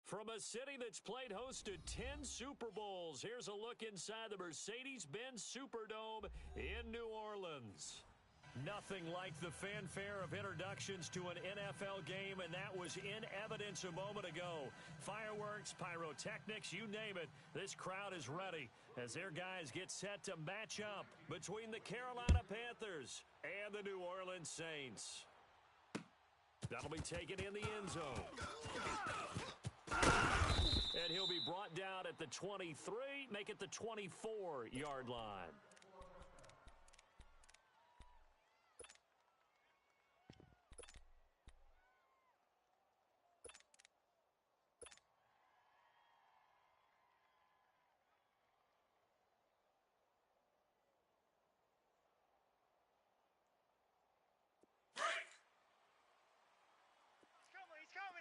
From a city that's played host to 10 Super Bowls, here's a look inside the Mercedes-Benz Superdome in New Orleans. Nothing like the fanfare of introductions to an NFL game, and that was in evidence a moment ago. Fireworks, pyrotechnics, you name it, this crowd is ready as their guys get set to match up between the Carolina Panthers and the New Orleans Saints. That'll be taken in the end zone. And he'll be brought down at the 23, make it the 24-yard line.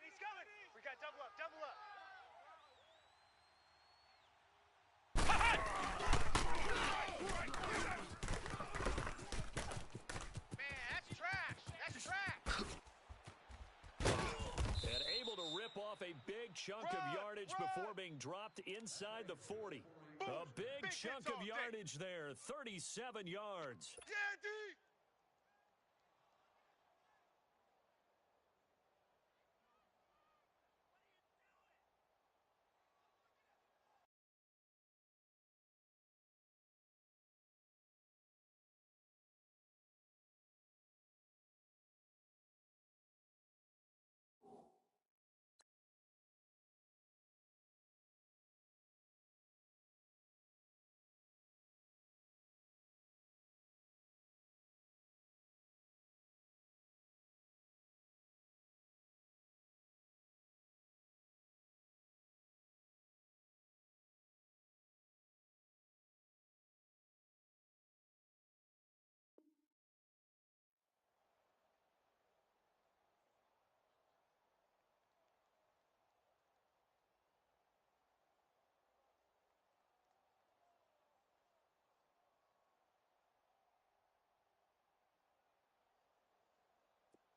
He's coming. We got double up. Man, that's trash. And able to rip off a big chunk of yardage before being dropped inside the 40. A big chunk of yardage there, 37 yards. Yeah, D.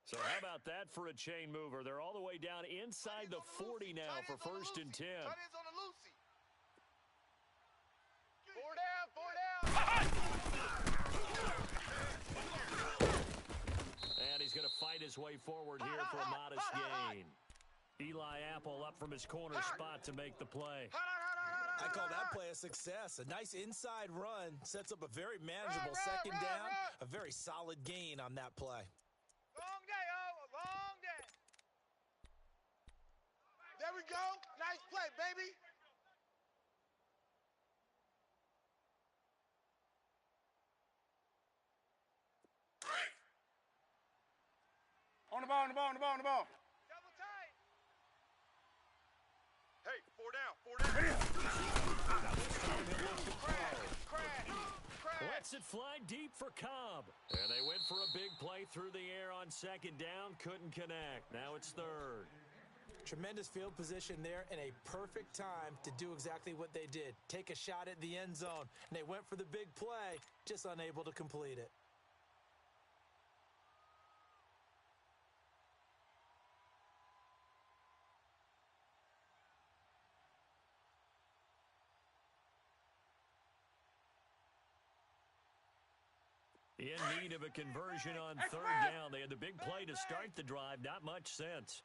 So how about that for a chain mover? They're all the way down inside the 40 now for first and 10. Tight ends on the Lucy. Four down. And he's going to fight his way forward here for a modest gain. Eli Apple up from his corner spot to make the play. I call that play a success. A nice inside run sets up a very manageable second down. A very solid gain on that play. Long day, long day. There we go. Nice play, baby. On the ball. Double tight. Hey, four down. Crash. Lets it fly deep for Cobb. And they went for a big play through the air on second down. Couldn't connect. Now it's third. Tremendous field position there and a perfect time to do exactly what they did. Take a shot at the end zone. And they went for the big play, just unable to complete it. In need of a conversion on third down. They had the big play to start the drive. Not much sense.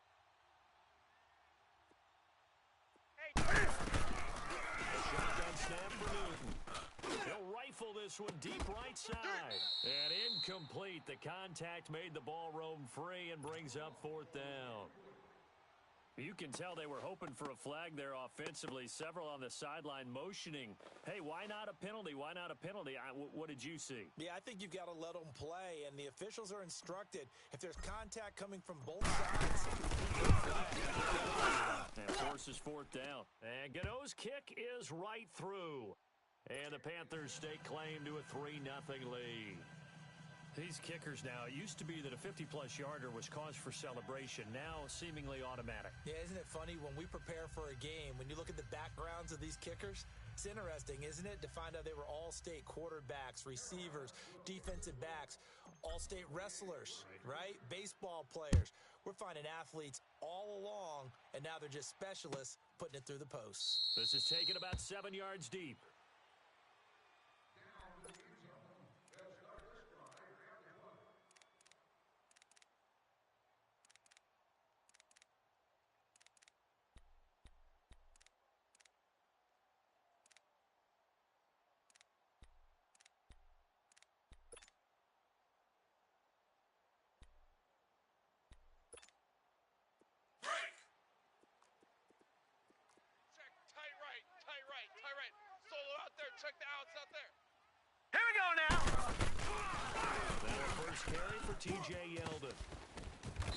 Shotgun snap for Newton. He'll rifle this one deep right side. And incomplete. The contact made the ball roam free and brings up fourth down. You can tell they were hoping for a flag there offensively. Several on the sideline motioning. Hey, why not a penalty? Why not a penalty? What did you see? Yeah, I think you've got to let them play, and the officials are instructed. If there's contact coming from both sides, and forces fourth down. And Godot's kick is right through. And the Panthers stake claim to a 3-0 lead. These kickers now, it used to be that a 50-plus yarder was cause for celebration, now seemingly automatic. Yeah, isn't it funny when we prepare for a game, when you look at the backgrounds of these kickers, it's interesting, isn't it, to find out they were all-state quarterbacks, receivers, defensive backs, all-state wrestlers, right? Baseball players. We're finding athletes all along, and now they're just specialists putting it through the posts. This is taken about 7 yards deep. Tight right. Solo out there. Check the outs out there. Here we go now. That'll first carry for T.J. Yeldon.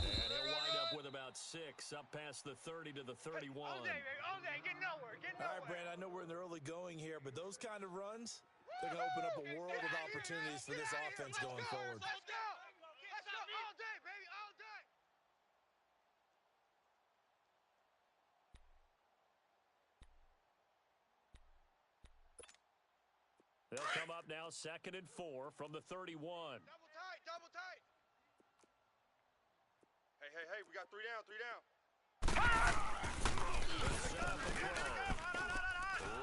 And he'll wind up with about 6, up past the 30 to the 31. All day, baby. All day. Get nowhere. All right, Brandon, I know we're in the early going here, but those kind of runs, they're going to open up a world of opportunities for this offense going forward. Let's go. Let's go. All day, baby. All day. They'll come up now 2nd and 4 from the 31. Double tight. Double tight. Hey. We got 3 down. 3 down. Set up the throw.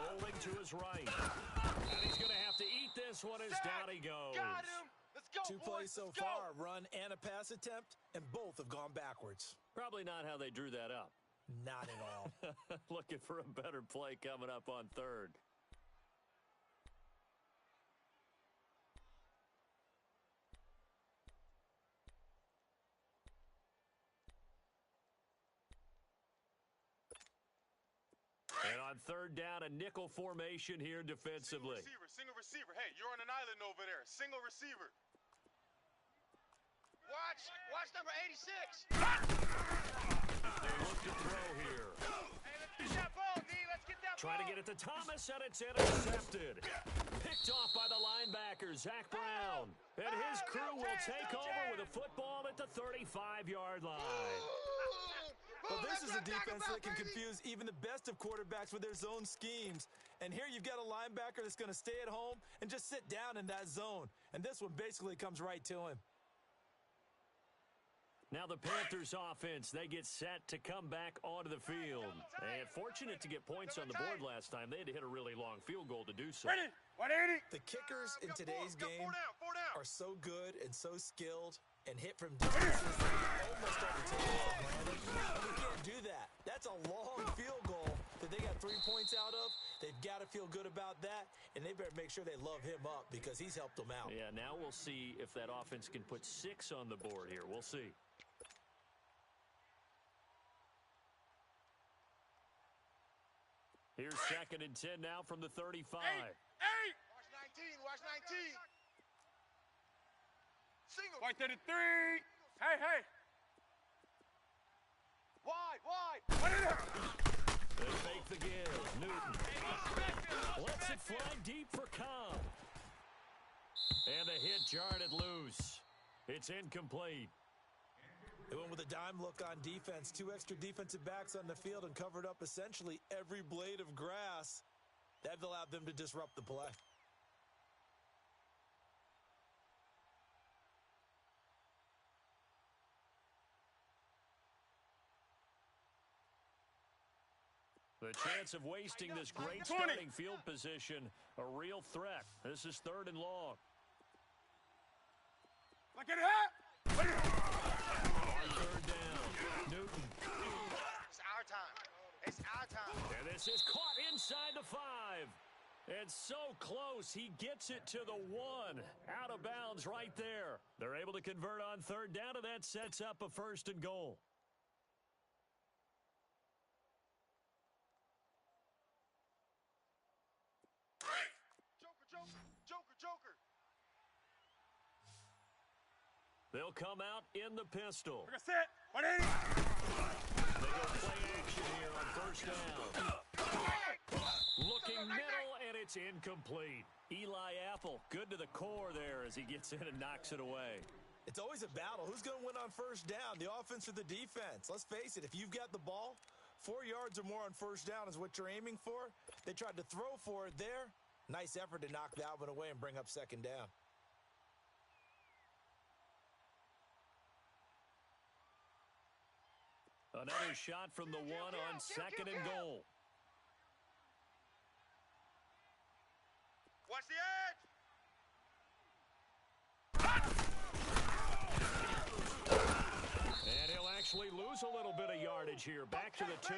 Rolling to his right. And he's going to have to eat this one as down he goes. Got him. Let's go, 2 plays so far, a run and a pass attempt, and both have gone backwards. Probably not how they drew that up. Not at all. Looking for a better play coming up on 3rd. And on 3rd down, a nickel formation here defensively. Single receiver. Hey, you're on an island over there. Single receiver. Watch number 86. They look to throw here. Hey, let's get that ball, D. Let's get that Trying to ball. get it to Thomas, and it's intercepted. Picked off by the linebacker, Zach Brown. And his crew will take over with a football at the 35-yard line. But this is a defense that can confuse even the best of quarterbacks with their zone schemes. And here you've got a linebacker that's going to stay at home and just sit down in that zone. And this one basically comes right to him. Now the Panthers offense, they get set to come back onto the field. And fortunate to get points on the board last time. They had to hit a really long field goal to do so. Ready? 180. The kickers in today's game 4 down. are so good and so skilled and hit from distances that you almost start to take it for granted. And you can't do that. That's a long field goal that they got 3 points out of. They've got to feel good about that, and they better make sure they love him up because he's helped them out. Yeah, now we'll see if that offense can put 6 on the board here. We'll see. Here's 2nd and 10 now from the 35. Hey. Watch 19. Single. White 33. Hey. Wide. They fake the give. Newton lets it fly deep for Cobb. And the hit jarred it loose. It's incomplete. They went with a dime look on defense. 2 extra defensive backs on the field and covered up essentially every blade of grass. That allowed them to disrupt the play. The chance of wasting this great starting field position, a real threat. This is 3rd and long. Look at it. On 3rd down, Newton. It's our time. And this is caught inside the 5. And so close, he gets it to the 1. Out of bounds right there. They're able to convert on 3rd down, and that sets up a 1st and goal. Joker. They'll come out in the pistol. We're set. 180. They go play action here on 1st down. Looking middle, and it's incomplete. Eli Apple, good to the core there as he gets in and knocks it away. It's always a battle. Who's going to win on 1st down, the offense or the defense? Let's face it, if you've got the ball, 4 yards or more on 1st down is what you're aiming for. They tried to throw for it there. Nice effort to knock that one away and bring up 2nd down. Another shot from the one on second and goal. Watch the edge. And he'll actually lose a little bit of yardage here. Back to the 2.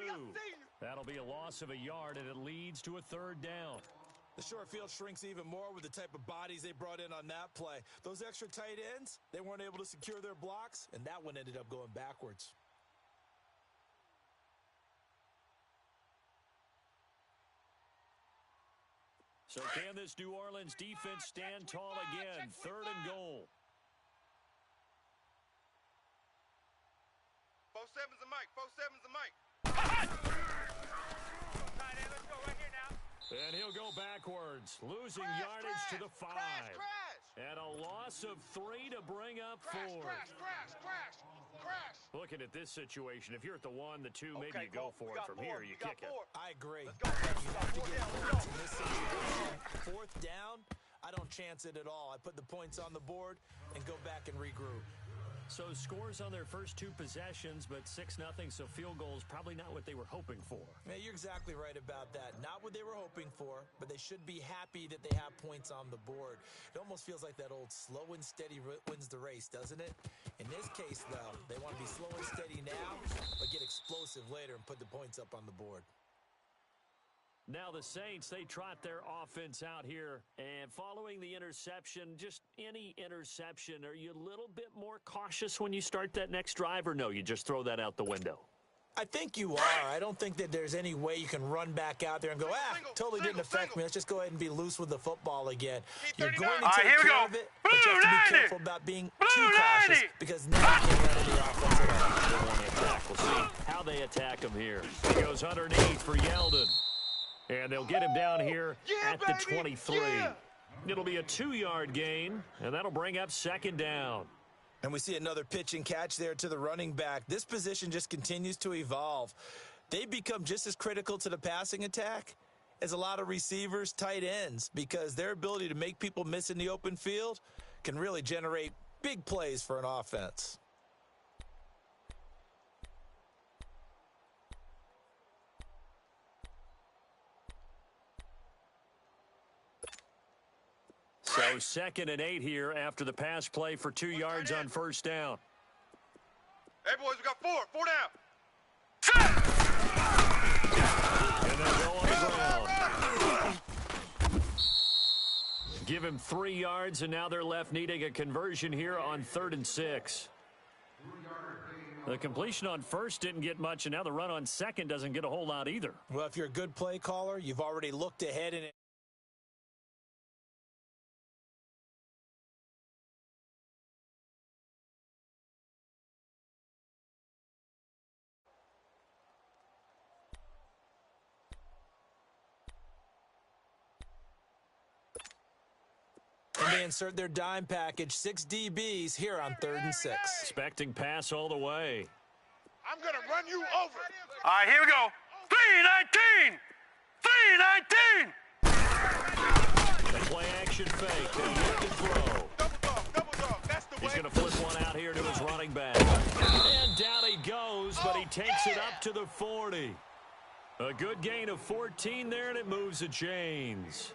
That'll be a loss of a yard, and it leads to a third down. The short field shrinks even more with the type of bodies they brought in on that play. Those extra tight ends, they weren't able to secure their blocks, and that one ended up going backwards. So can this New Orleans defense stand tall again? Third and goal. 4-7's the mic. 4-7's the mic. Tight end, let's go right here now. And he'll go backwards, losing yardage to the 5. And a loss of 3 to bring up 4. Crash. Looking at this situation, if you're at the 1, the 2, maybe you go for it. From here, you kick it. I agree. You have to get points in this situation. Fourth down, I don't chance it at all. I put the points on the board and go back and regroup. So scores on their first 2 possessions, but 6-0, so field goal is probably not what they were hoping for. Yeah, you're exactly right about that. Not what they were hoping for, but they should be happy that they have points on the board. It almost feels like that old slow and steady wins the race, doesn't it? In this case, though, they want to be slow and steady now, but get explosive later and put the points up on the board. Now the Saints, they trot their offense out here. And following the interception, just any interception, are you a little bit more cautious when you start that next drive, or no, you just throw that out the window? I think you are. I don't think that there's any way you can run back out there and go, totally didn't affect me. Let's just go ahead and be loose with the football again. You're going to take care of it, but you have to be careful about being too cautious because now you can't run any offense at all. They want to attack. We'll see how they attack him here. He goes underneath for Yeldon. And they'll get him down here at the 23. It'll be a 2-yard gain, and that'll bring up second down. And we see another pitch and catch there to the running back. This position just continues to evolve. They become just as critical to the passing attack as a lot of receivers, tight ends, because their ability to make people miss in the open field can really generate big plays for an offense. So 2nd and 8 here after the pass play for 2 yards on first down. Hey, boys, we got 4. 4 down. And they'll go on the ground. Give him 3 yards, and now they're left needing a conversion here on 3rd and 6. The completion on first didn't get much, and now the run on second doesn't get a whole lot either. Well, if you're a good play caller, you've already looked ahead and they insert their dime package, 6 DBs here on 3rd and 6. Expecting pass all the way. I'm going to run you over. All right, here we go. 3-19. 3-19. They play action fake. They look and throw. Double dog. That's the way. He's going to flip one out here to his running back. And down he goes, but he takes it up to the 40. A good gain of 14 there, and it moves the chains.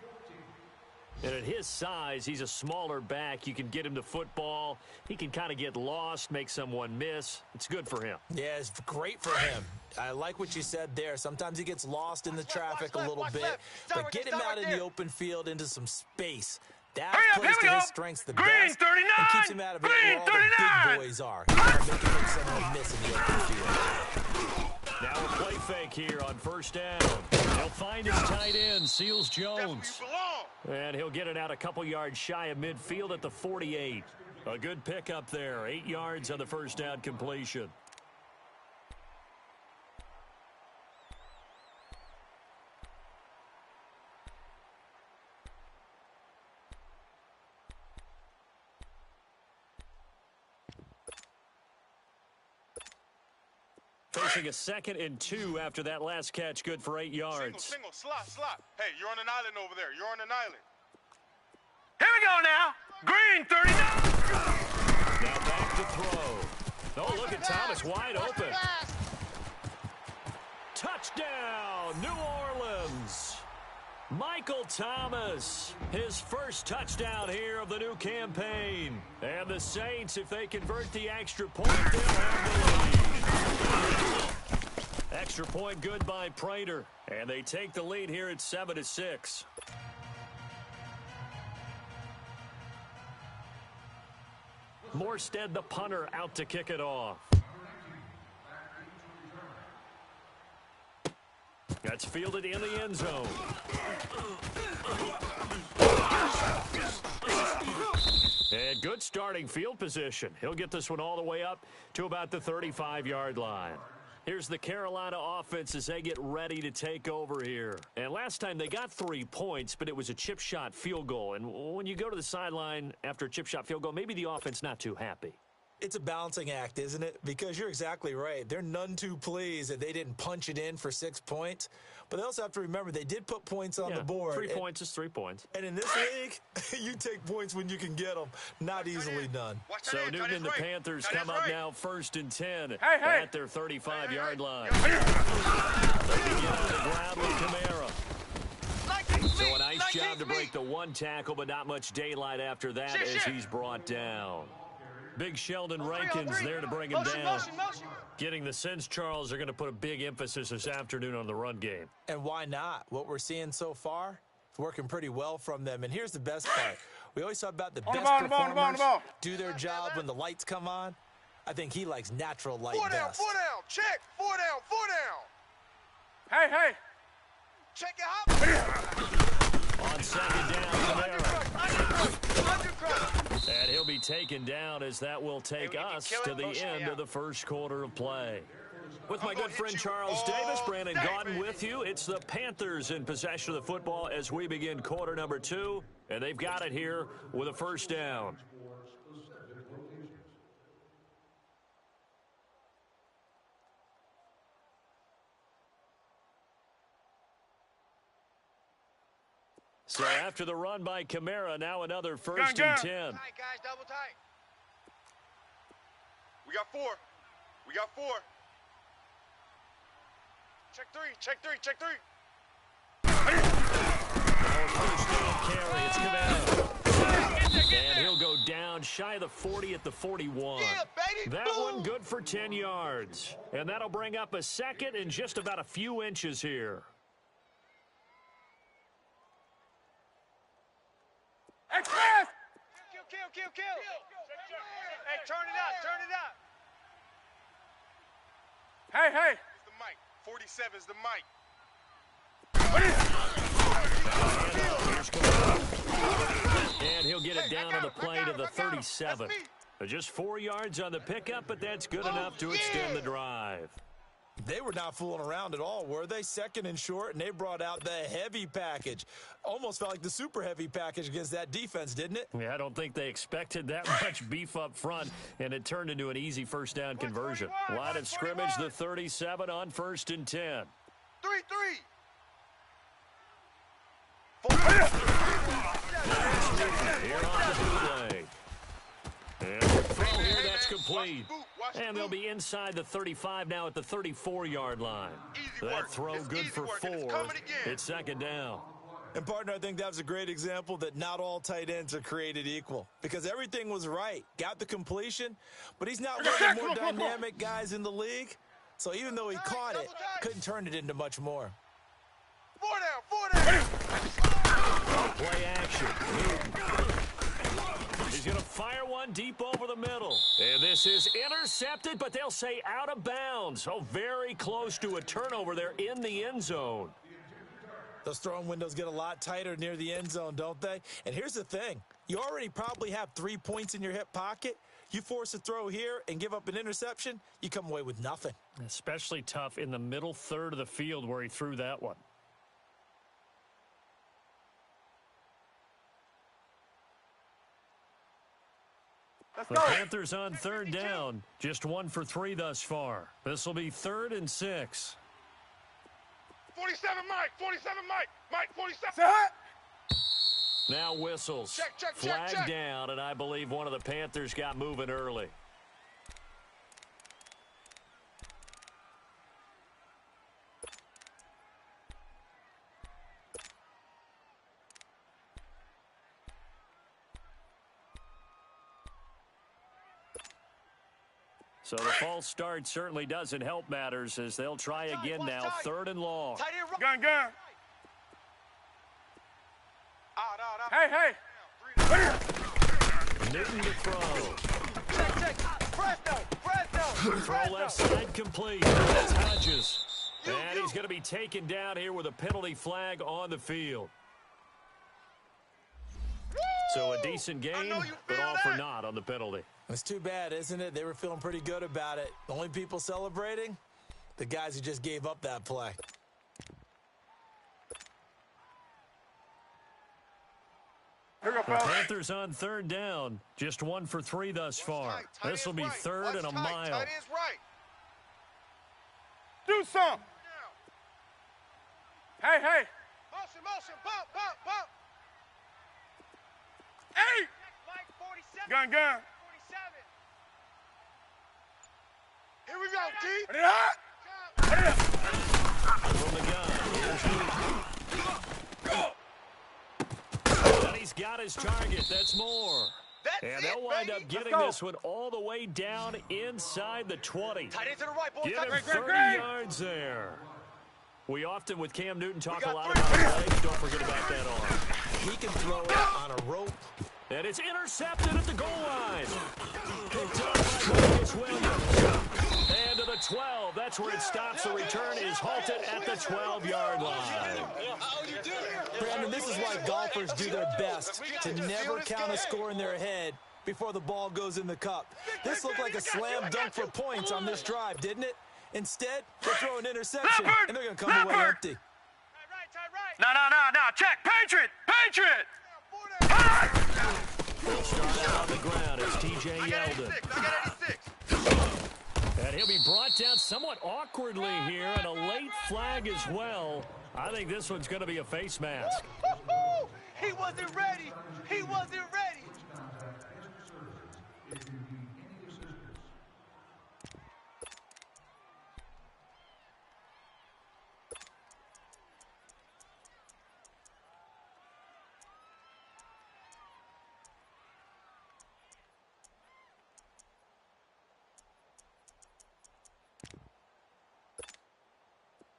And at his size, he's a smaller back. You can get him the football. He can kind of get lost, make someone miss. It's good for him. Yeah, it's great for him. I like what you said there. Sometimes he gets lost in the traffic a little bit, but get him out in the open field into some space. That plays to his strengths the best and keeps him out of it where all the big boys are. He can't make someone miss in the open field. Now a play fake here on first down. He'll find his tight end, Seals Jones. And he'll get it out a couple yards shy of midfield at the 48. A good pickup there. 8 yards on the first down completion. Facing a 2nd and 2 after that last catch, good for 8 yards. Single, slot. Hey, you're on an island over there. You're on an island. Here we go now. Green, 39. Now back to throw. Oh, look at Thomas wide open. Touchdown, New Orleans. Michael Thomas, his first touchdown here of the new campaign. And the Saints, if they convert the extra point, they'll have the lead. Extra point good by Prater. And they take the lead here at 7-6. Morstead, the punter, out to kick it off. That's fielded in the end zone. And good starting field position. He'll get this one all the way up to about the 35-yard line. Here's the Carolina offense as they get ready to take over here. And last time they got 3 points, but it was a chip shot field goal. And when you go to the sideline after a chip shot field goal, maybe the offense not too happy. It's a balancing act, isn't it? Because you're exactly right. They're none too pleased that they didn't punch it in for 6 points. But they also have to remember they did put points on the board. 3 points is 3 points. And in this league, you take points when you can get them. Not easily done. So Newton and the Panthers come up now 1st and 10 Hey. at their 35-yard line. They begin on the ground with Kamara. So a nice job to break the one tackle, but not much daylight after that as he's brought down. Big Sheldon Rankins there to bring him down. Getting the sense, Charles, are going to put a big emphasis this afternoon on the run game. And why not? What we're seeing so far, it's working pretty well from them. And here's the best part. We always talk about the best performers do their job when the lights come on. I think he likes natural light best. 4 down, check. 4 down, 4 down. Hey. Check it out. On second down, Kamara. And he'll be taken down as that will take us to the end of the first quarter of play. With my good friend Charles Davis, Brandon Gaudin with you. It's the Panthers in possession of the football as we begin quarter number 2. And they've got it here with a first down. So after the run by Kamara, now another 1st and 10. Tight, guys, double tight. We got 4. Check 3. First down carry, it's Kamara. And he'll go down shy of the 40 at the 41. Yeah, baby. That Boom. one good for 10 yards. And that'll bring up a second and just about a few inches here. Express! Kill. Hey, turn it out. Hey. It's the mic. 47's the mic. And he'll get it down to the play to the 37. Just 4 yards on the pickup, but that's good enough to extend the drive. They were not fooling around at all, were they? Second and short, and they brought out the heavy package. Almost felt like the super heavy package against that defense, didn't it? Yeah, I don't think they expected that much beef up front, and it turned into an easy first down conversion. Line of scrimmage, the 37 on 1st and 10. 3. Here on the bootleg. And the throw here, that's complete. And they'll be inside the 35 now at the 34-yard line. That throw good for 4. It's second down. And, partner, I think that was a great example that not all tight ends are created equal because everything was right. Got the completion, but he's not one of the more dynamic guys in the league. So even though he caught it, couldn't turn it into much more. 4 down. Play action. He's going to fire one deep over the middle. And this is intercepted, but they'll say out of bounds. Oh, very close to a turnover there in the end zone. Those throwing windows get a lot tighter near the end zone, don't they? And here's the thing. You already probably have 3 points in your hip pocket. You force a throw here and give up an interception, you come away with nothing. Especially tough in the middle third of the field where he threw that one. The Panthers on third down. Just 1 for 3 thus far. This will be 3rd and 6. 47 Mike, 47. Now whistles. Flag down, and I believe one of the Panthers got moving early. So the false start certainly doesn't help matters as they'll try again now, 3rd and long. Gun. Hey. Newton to throw. Check. Presto. Throw left side complete. That's Hodges. And he's going to be taken down here with a penalty flag on the field. So a decent game, but all for naught on the penalty. It's too bad, isn't it? They were feeling pretty good about it. The only people celebrating? The guys who just gave up that play. The Panthers on 3rd down. Just 1 for 3 thus far. This will be 3rd and a mile. Tight end's right. Do some. Hey. Motion. Bump. Hey. Gun. 47. Here we go, D. Put it up. From the gun. And he's got his target. That's more. And they'll wind up getting this one all the way down inside the 20. Tight end to the right, boys. Give him Great. 30 yards there. We often, with Cam Newton, talk a lot about legs. Don't forget about that arm. He can throw it on a rope. And it's intercepted at the goal line. Picked up by Marcus Williams. And to the 12. That's where it stops. The return is halted at the 12-yard line. Brandon, this is why golfers do their best to never count a score in their head before the ball goes in the cup. This looked like a slam dunk for points on this drive, didn't it? Instead, they throw an interception, and they're going to come away empty. No. Check. Patriot. They'll start out on the ground as T.J. Yeldon. I got 86. And he'll be brought down somewhat awkwardly here, and a late flag as well. I think this one's going to be a face mask. He wasn't ready.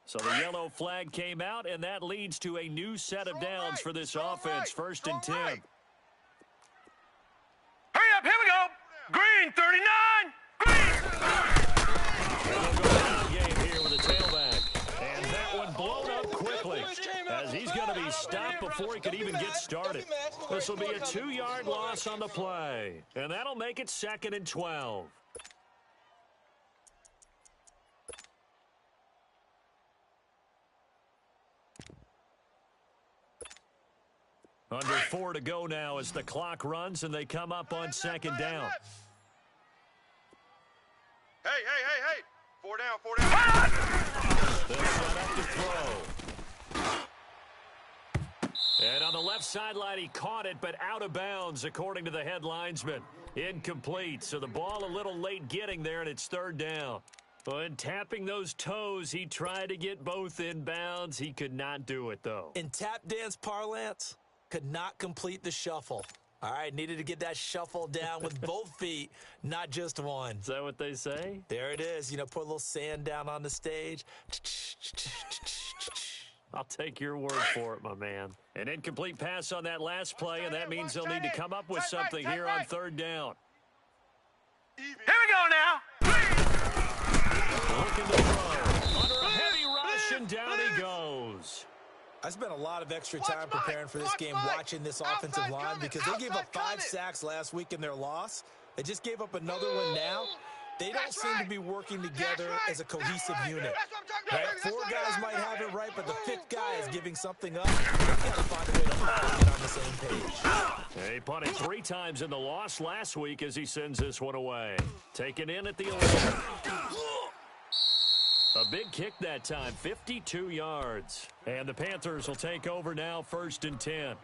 So the yellow flag came out, and that leads to a new set of downs for this offense. 1st and 10. Hurry up. Here we go. Green 39. They'll go down game here with a tailback. And that one blown up quickly as he's going to be stopped before he could even get started. This will be a 2-yard loss on the play. And that'll make it 2nd and 12. Under 4 to go now as the clock runs and they come up on 2nd down. Hey. 4 down. They'll set up to throw. And on the left sideline, he caught it, but out of bounds, according to the head linesman. Incomplete, so the ball a little late getting there, and it's 3rd down. But tapping those toes, he tried to get both in bounds. He could not do it, though. In tap dance parlance, could not complete the shuffle. All right, needed to get that shuffle down with both feet, not just one. Is that what they say? There it is. You know, put a little sand down on the stage. I'll take your word for it, my man. An incomplete pass on that last play, and that means they'll need to come up with something here on 3rd down. Here we go now. Looking to throw. Under a heavy rush, and down he goes. I spent a lot of extra time preparing for this game, watching this offensive line, because they gave up 5 sacks last week in their loss. They just gave up another one now. They don't seem to be working together as a cohesive unit. Right? 4 guys might have it right, but the 5th guy is giving something up. They've got to find a way to all get on the same page. He punted 3 times in the loss last week as he sends this one away. Taken in at the 11. A big kick that time, 52 yards. And the Panthers will take over now, 1st and 10.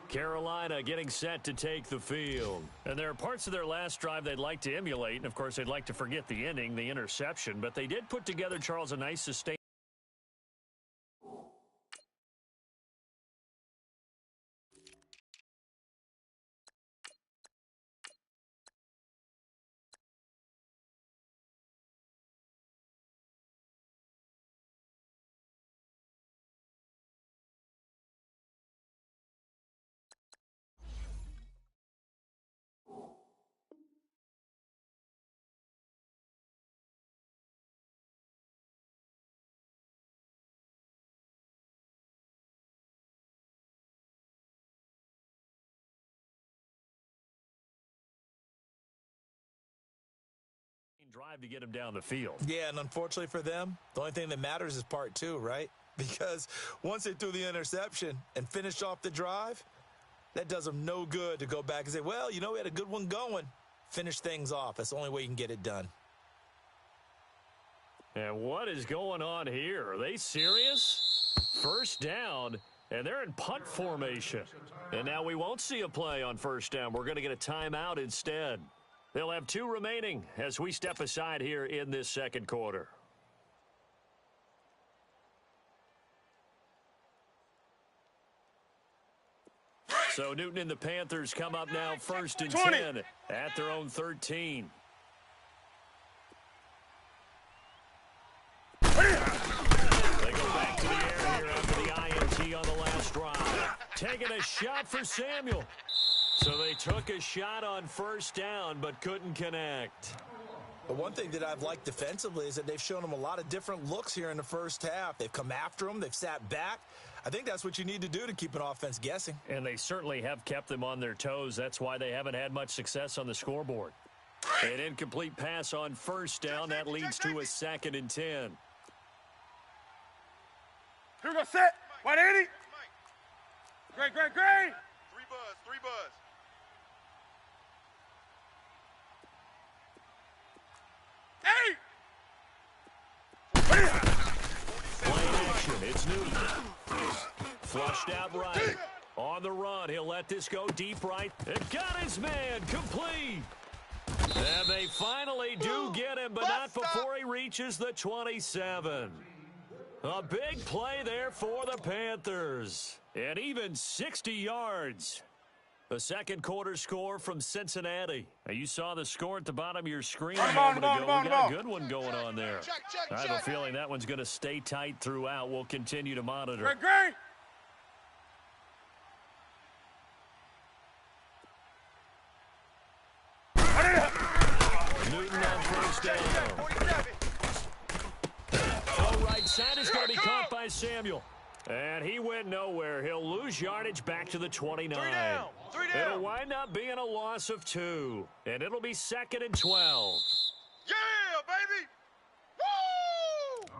Carolina getting set to take the field. And there are parts of their last drive they'd like to emulate. And, of course, they'd like to forget the inning, the interception. But they did put together, Charles, a nice sustain. Drive to get him down the field. Yeah, and unfortunately for them, the only thing that matters is part two, right? Because once they threw the interception and finished off the drive, that does them no good to go back and say, well, you know, we had a good one going. Finish things off. That's the only way you can get it done. And what is going on here? Are they serious? First down, and they're in punt formation. And now we won't see a play on first down. We're going to get a timeout instead. They'll have 2 remaining as we step aside here in this second quarter. So Newton and the Panthers come up now first and 10 at their own 13. They go back to the air here after the INT on the last drive. Taking a shot for Samuel. So they took a shot on first down but couldn't connect. But one thing that I've liked defensively is that they've shown them a lot of different looks here in the first half. They've come after them. They've sat back. I think that's what you need to do to keep an offense guessing. And they certainly have kept them on their toes. That's why they haven't had much success on the scoreboard. An incomplete pass on first down. That leads to a 2nd and 10. Here we go, set. 180. Great. 3 buzz. Hey! Play action. It's Newton. Flushed out right. On the run. He'll let this go deep right. It got his man. Complete. And they finally do get him, but not before he reaches the 27. A big play there for the Panthers. And even 60 yards. The second quarter score from Cincinnati. Now, you saw the score at the bottom of your screen a moment ago. We got a good one going on there. I have a feeling that one's going to stay tight throughout. We'll continue to monitor. Great. Newton on first down. The right side is going to be caught by Samuel. And he went nowhere. He'll lose yardage back to the 29. 3 down. It'll wind up being a loss of 2. And it'll be 2nd and 12. Yeah, baby! Woo!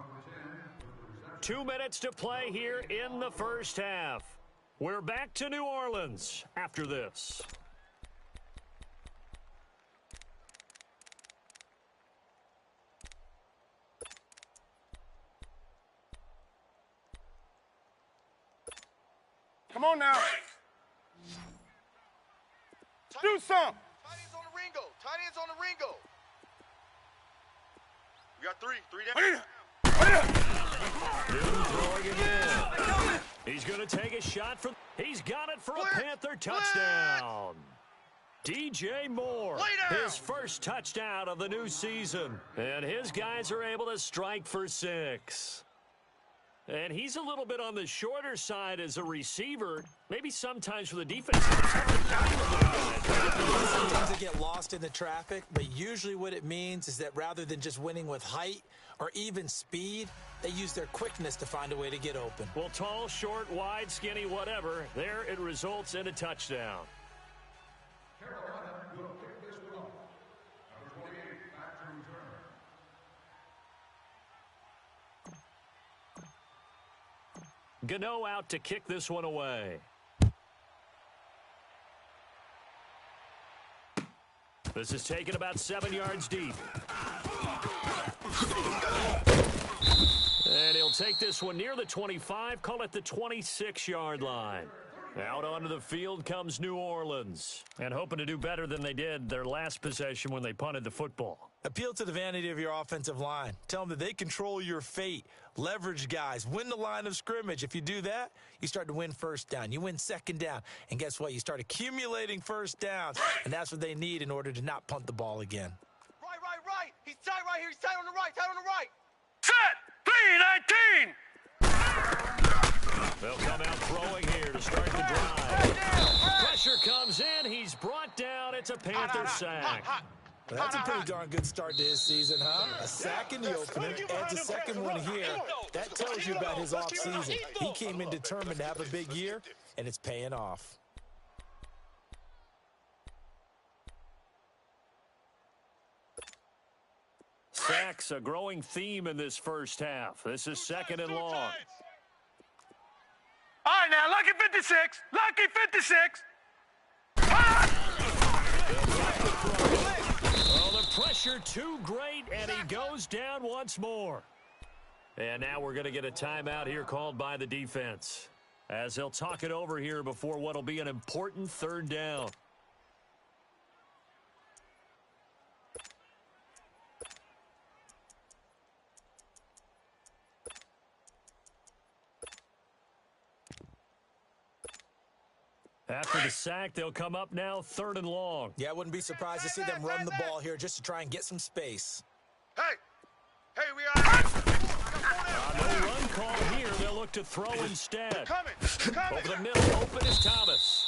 2 minutes to play here in the first half. We're back to New Orleans after this. Come on now. Do something. Tight ends on the Ringo. We got 3 down. Newton throwing again. He's going to take a shot from. He's got it for a Panther touchdown. DJ Moore, his first touchdown of the new season. And his guys are able to strike for 6. And he's a little bit on the shorter side as a receiver. Maybe sometimes for the defense. Sometimes they get lost in the traffic, but usually what it means is that rather than just winning with height or even speed, they use their quickness to find a way to get open. Well, tall, short, wide, skinny, whatever. There it results in a touchdown. Gano out to kick this one away. This is taken about 7 yards deep. And he'll take this one near the 25, call it the 26-yard line. Out onto the field comes New Orleans. And hoping to do better than they did their last possession when they punted the football. Appeal to the vanity of your offensive line. Tell them that they control your fate. Leverage guys. Win the line of scrimmage. If you do that, you start to win first down. You win second down. And guess what? You start accumulating first downs. And that's what they need in order to not punt the ball again. Right. He's tight right here. He's tight on the right. Set. 3-19. They'll come out throwing here to start the drive. Pressure comes in. He's brought down. It's a Panther sack. Well, that's a pretty darn good start to his season, huh? A sack in the opener, adds a second one here. That tells you about his offseason. He came in determined to have a big year, and it's paying off. Sacks, a growing theme in this first half. This is second and long. All right, now, Lucky 56. Lucky 56. Oh, the pressure too great, and he goes down once more. And now we're going to get a timeout here called by the defense, as they'll talk it over here before what will be an important third down. After the sack, they'll come up now third and long. Yeah, I wouldn't be surprised to see them run the ball here just to try and get some space. Hey, we are. No run call here. They'll look to throw instead. Coming. Over the middle, open is Thomas.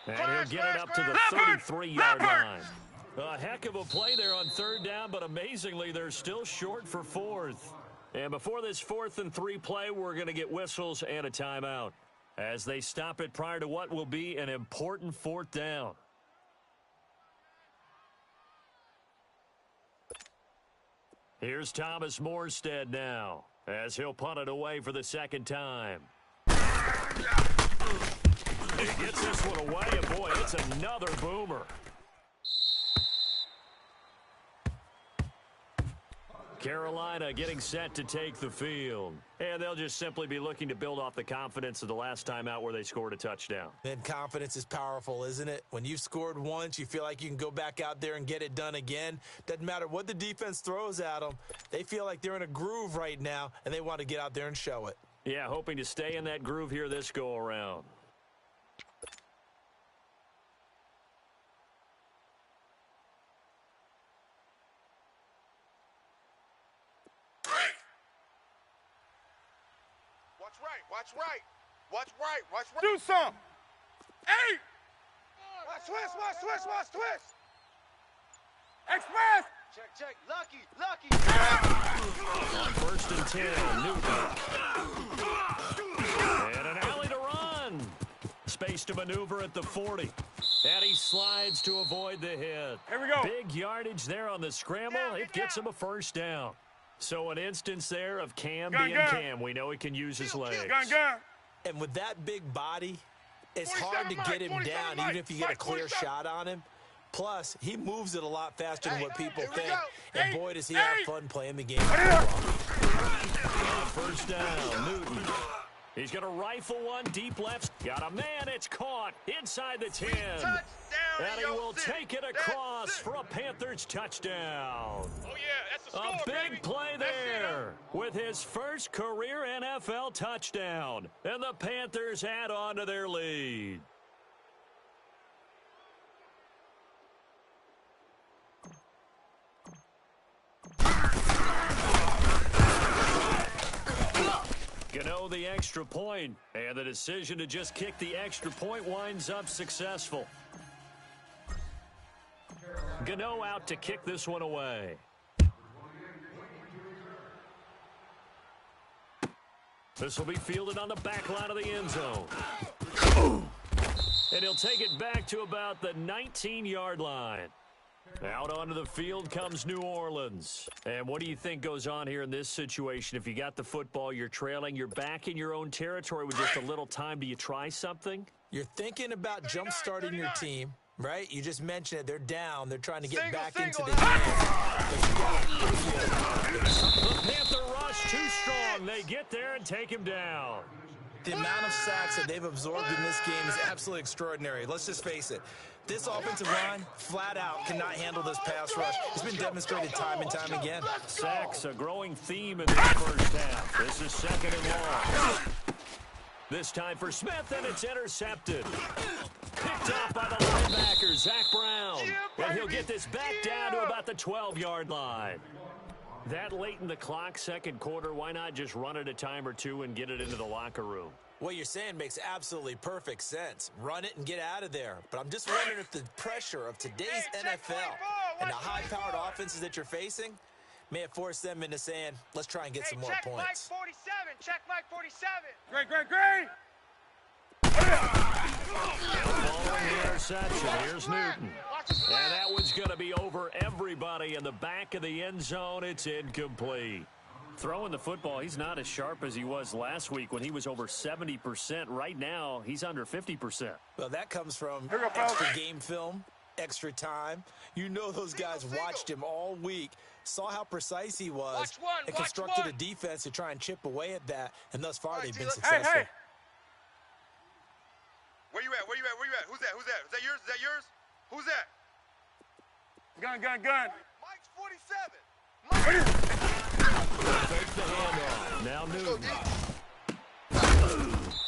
And he'll get it up to the 33-yard line. A heck of a play there on third down, but amazingly, they're still short for fourth. And before this 4th and 3 play, we're going to get whistles and a timeout, as they stop it prior to what will be an important 4th down. Here's Thomas Morstead now, as he'll punt it away for the second time. He gets this one away, and boy, it's another boomer. Carolina getting set to take the field. And they'll just simply be looking to build off the confidence of the last time out where they scored a touchdown. And confidence is powerful, isn't it? When you've scored once, you feel like you can go back out there and get it done again. Doesn't matter what the defense throws at them. They feel like they're in a groove right now, and they want to get out there and show it. Yeah, hoping to stay in that groove here this go-around. Watch right. Do some. Hey! Watch twist. Express! Check. Lucky. On 1st and 10, Newton. And an alley to run. Space to maneuver at the 40. And he slides to avoid the hit. Here we go. Big yardage there on the scramble. It gets him a first down. So an instance there of Cam being Cam. We know he can use his legs. Gun. And with that big body, it's hard to get him down even if you get a clear shot on him. Plus, he moves it a lot faster than what people think. And boy, does he have fun playing the game. First down, Newton. He's going to rifle one deep left. Got a man. It's caught inside the 10. Touchdown, And he will take it across for a Panthers touchdown. Oh, yeah, that's the A score, big baby. play That's it, there with his first career NFL touchdown. And the Panthers add on to their lead. Gano the extra point, and the decision to just kick the extra point winds up successful. Gano out to kick this one away. This will be fielded on the back line of the end zone. And he'll take it back to about the 19-yard line. Out onto the field comes New Orleans. And what do you think goes on here in this situation? If you got the football, you're trailing, you're back in your own territory with just a little time. Do you try something? You're thinking about jump-starting your team, right? You just mentioned it. They're down. They're trying to get back into the game. The Panther rush too strong. They get there and take him down. The amount of sacks that they've absorbed in this game is absolutely extraordinary. Let's just face it. This offensive line, flat out, cannot handle this pass rush. It's been demonstrated time and time again. Sacks, a growing theme in this first half. This is second and long. This time for Smith, and it's intercepted. Picked up by the linebacker, Zach Brown. And he'll get this back down to about the 12-yard line. That late in the clock, second quarter, why not just run it a time or two and get it into the locker room? What you're saying makes absolutely perfect sense. Run it and get out of there. But I'm just wondering if the pressure of today's NFL and the high-powered offenses that you're facing may have forced them into saying, let's try and get some more points. Check Mike 47. Great. Following the interception, here's Newton. And that one's going to be over everybody in the back of the end zone. It's incomplete. Throwing the football, he's not as sharp as he was last week when he was over 70%. Right now, he's under 50%. Well, that comes from extra game film, extra time. You know those guys watched him all week, saw how precise he was, and constructed a defense to try and chip away at that, and thus far they've been successful. Hey. Where you at? Where you at? Who's that? Is that yours? Who's that? Gun. Mike's 47. Takes the handoff. Now Newton.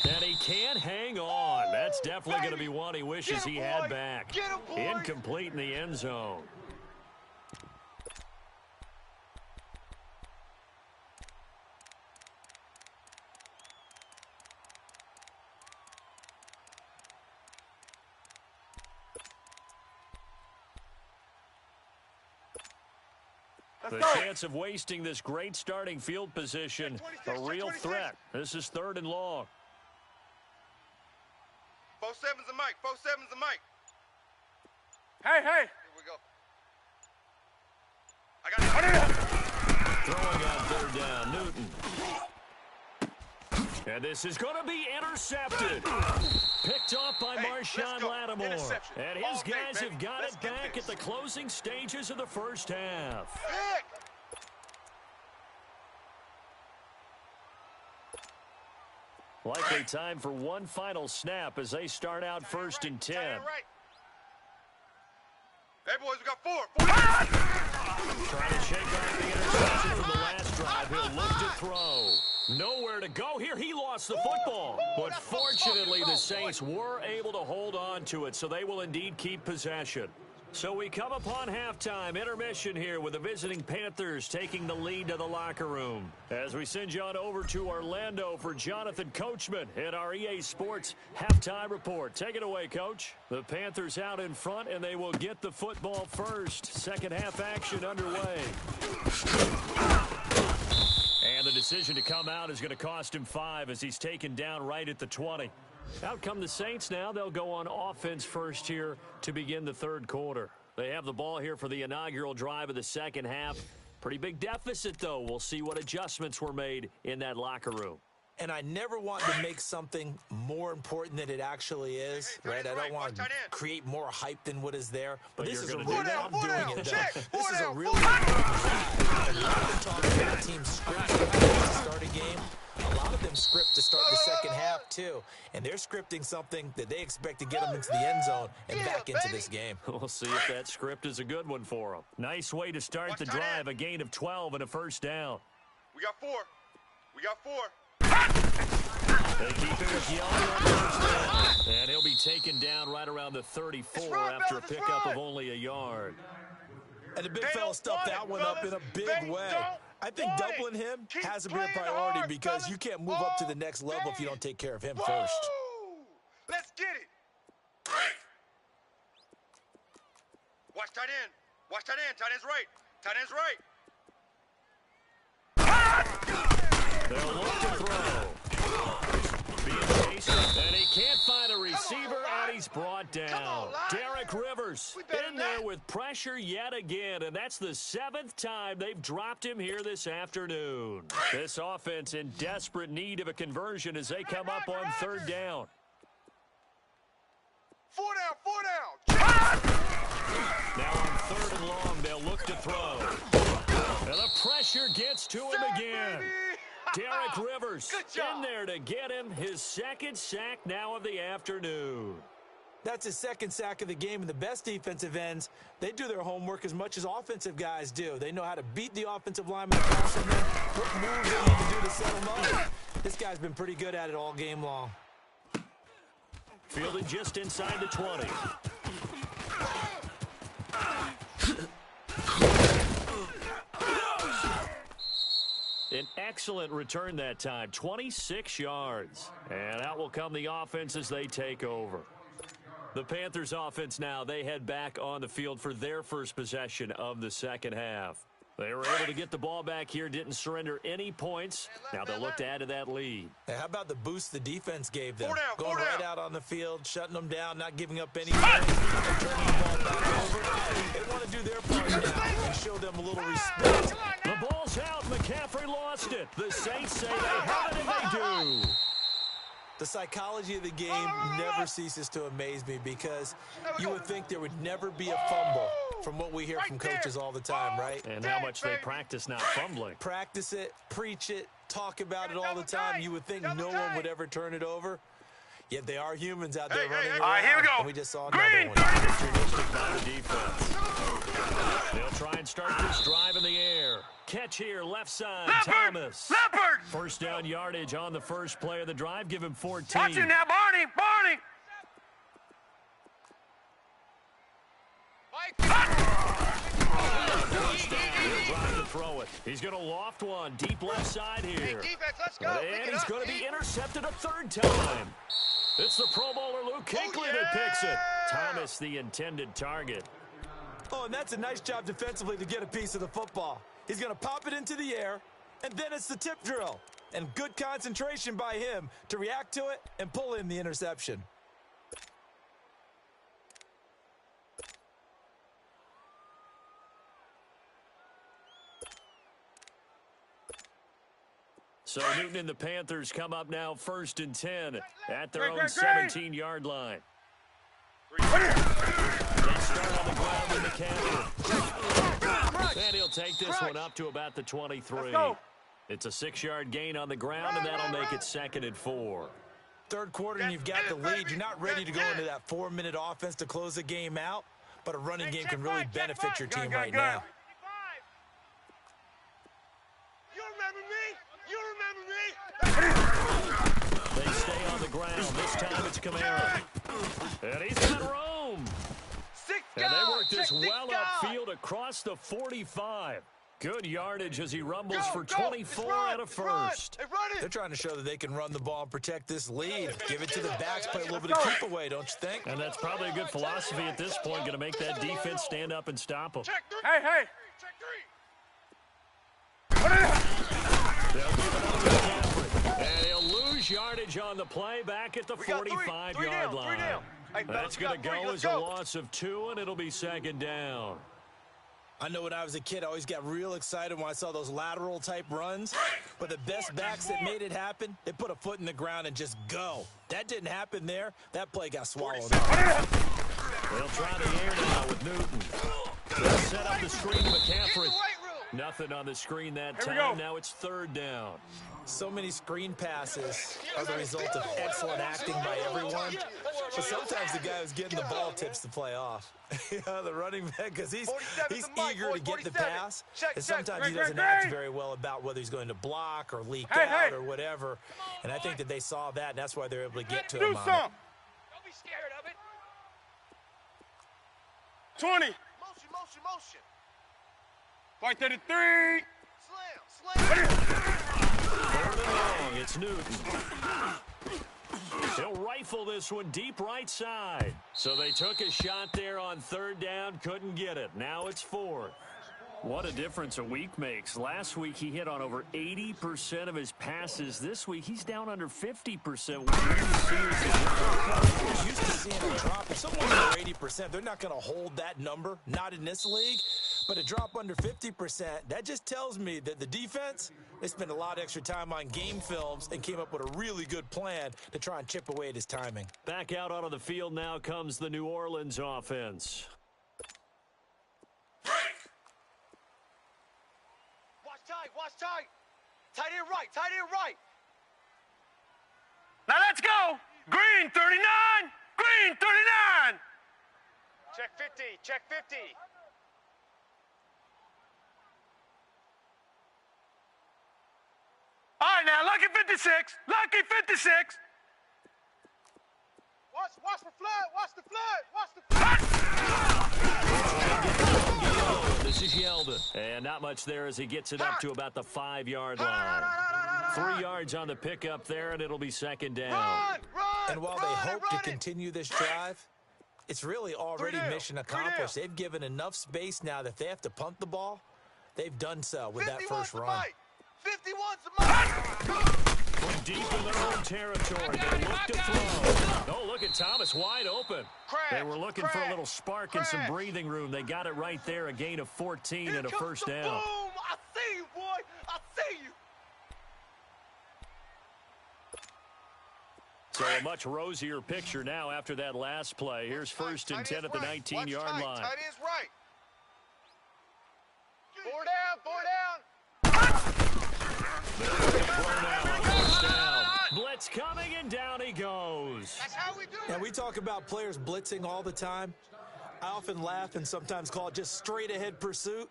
And he can't hang on. That's definitely going to be one he wishes he had back. Incomplete in the end zone. The chance of wasting this great starting field position, a real threat. This is 3rd and long. 4-7's the mic. 4-7's the mic. Hey. Here we go. I got it. Throwing on 3rd down, Newton. And this is going to be intercepted. Picked off by Marshawn Lattimore. And his guys have got it back at the closing stages of the first half. Likely time for one final snap as they start out 1st and 10. Hey, boys, we got 4. Trying to shake off the interception from the last drive. He'll look to throw. Nowhere to go here. He lost the football. But fortunately, the Saints were able to hold on to it, so they will indeed keep possession. So we come upon halftime, intermission here with the visiting Panthers taking the lead to the locker room. As we send you on over to Orlando for Jonathan Coachman in our EA Sports halftime report. Take it away, Coach. The Panthers out in front, and they will get the football first. Second half action underway. And the decision to come out is going to cost him 5 as he's taken down right at the 20. Out come the Saints now. They'll go on offense first here to begin the 3rd quarter. They have the ball here for the inaugural drive of the second half. Pretty big deficit, though. We'll see what adjustments were made in that locker room. And I never want to make something more important than it actually is, right? I don't want to create more hype than what is there. But this is a real, I'm doing it, though. This is a really important drive. A lot of them talk about teams scripting to start a game. A lot of them script to start the second half, too. And they're scripting something that they expect to get them into the end zone and back into this game. We'll see if that script is a good one for them. Nice way to start the drive, a gain of 12 and a first down. We got 4. They keep it with Young on first down. And he'll be taken down right around the 34 after a pickup of only a yard. And the big fella stuffed that one up in a big way. I think doubling him has to be a priority because you can't move up to the next level if you don't take care of him first. Let's get it. Watch tight end. Tight end's right. They'll look to throw. Being chased, and he can't find a receiver, and he's brought down. Derek Rivers in there with pressure yet again, and that's the 7th time they've dropped him here this afternoon. This offense in desperate need of a conversion as they come up on 3rd down. 4 down. Now on 3rd and long, they'll look to throw. And the pressure gets to him again. Derek Rivers in there to get him his 2nd sack now of the afternoon. That's his 2nd sack of the game, and the best defensive ends, they do their homework as much as offensive guys do. They know how to beat the offensive lineman, what moves they need to do to set him up. This guy's been pretty good at it all game long. Fielded just inside the 20. An excellent return that time, 26 yards. And out will come the offense as they take over. The Panthers offense now, they head back on the field for their first possession of the second half. They were able to get the ball back here, didn't surrender any points. Now they'll look to add to that lead. Hey, how about the boost the defense gave them? Going right out on the field, shutting them down, not giving up any points, turning the ball back over. They want to do their part now and show them a little respect. The ball's out. McCaffrey lost it. The Saints say they have it, and they do. The psychology of the game never ceases to amaze me because you would think there would never be a fumble from what we hear from coaches all the time, right? And how much they practice not fumbling. Practice it, preach it, talk about it all the time. You would think no one would ever turn it over. Yet they are humans out there running around. All right, here we go. And we just saw another one. Opportunistic by the defense. They'll try and start this drive in the air. Catch here, left side, Thomas. Leopard! First down yardage on the first play of the drive. Give him 14. Watch it now, Barney! Barney! First down, he'll drive to throw it. He's going to loft one, deep left side here. Hey, defense, let's go. And he's going to be intercepted a third time. It's the Pro Bowler Luke Kuechly that picks it. Thomas, the intended target. Oh, and that's a nice job defensively to get a piece of the football. He's going to pop it into the air, and then it's the tip drill. And good concentration by him to react to it and pull in the interception. So Newton and the Panthers come up now 1st and 10 at their own 17-yard line. They start on the ground with McCaffrey. And he'll take this one up to about the 23. It's a 6-yard gain on the ground, and that'll make it 2nd and 4. Third quarter, and you've got the lead. You're not ready to go into that 4-minute offense to close the game out, but a running game can really benefit your team right now. You remember me? They stay on the ground. This time it's Kamara. And he's got room. And they work this well upfield across the 45. Good yardage as he rumbles for 24 out of first. They're trying to show that they can run the ball and protect this lead. Give it to the backs, play a little bit of keep away, don't you think? And that's probably a good philosophy at this point, going to make that defense stand up and stop them. Hey! Check 3. They'll give it up to McCaffrey. And he'll lose yardage on the play back at the 45-yard line. That's going to go as a loss of 2, and it'll be 2nd down. I know when I was a kid, I always got real excited when I saw those lateral-type runs. But the best backs that made it happen, they put a foot in the ground and just go. That didn't happen there. That play got swallowed up. They'll try the air now with Newton. They'll set up the screen to McCaffrey. Nothing on the screen that time. Now it's 3rd down. So many screen passes as a result of excellent acting by everyone. But sometimes the guy who's getting the ball tips the play off. The running back, because he's eager to get the pass. And sometimes he doesn't act very well about whether he's going to block or leak out or whatever. And I think that they saw that, and that's why they're able to get to him on it. Don't be scared of it. 20. Motion. White 33. Slam. 3rd and long. It's Newton. He'll rifle this one deep right side. So they took a shot there on 3rd down, couldn't get it. Now it's 4th. What a difference a week makes. Last week he hit on over 80% of his passes. This week he's down under 50%. We're used to seeing a drop. If someone's under 80%, they're not going to hold that number. Not in this league. But a drop under 50%, that just tells me that the defense, they spent a lot of extra time on game films and came up with a really good plan to try and chip away at his timing. Back out onto the field now comes the New Orleans offense. Watch tight. Tight end right. Now let's go. Green 39. Green 39. Check 50. All right, now, Lucky 56. Lucky 56. Watch the flood. This is Yeldon. And not much there as he gets it up to about the 5-yard line. 3 yards on the pickup there, and it'll be 2nd down. And while they hope to continue this drive, it's really already mission accomplished. They've given enough space now that they have to punt the ball. They've done so with that first run. 51's the mic. From deep in their own territory, they look to throw. Oh, look at Thomas wide open. They were looking for a little spark and some breathing room. They got it right there, a gain of 14 and a first down. Boom! I see you, boy. I see you. So a much rosier picture now after that last play. Here's first and 10 at the 19-yard line. Tight end's right. 4 down, 4 down. Blitz coming, and down he goes. That's how we do it. And we talk about players blitzing all the time. I often laugh and sometimes call it just straight-ahead pursuit.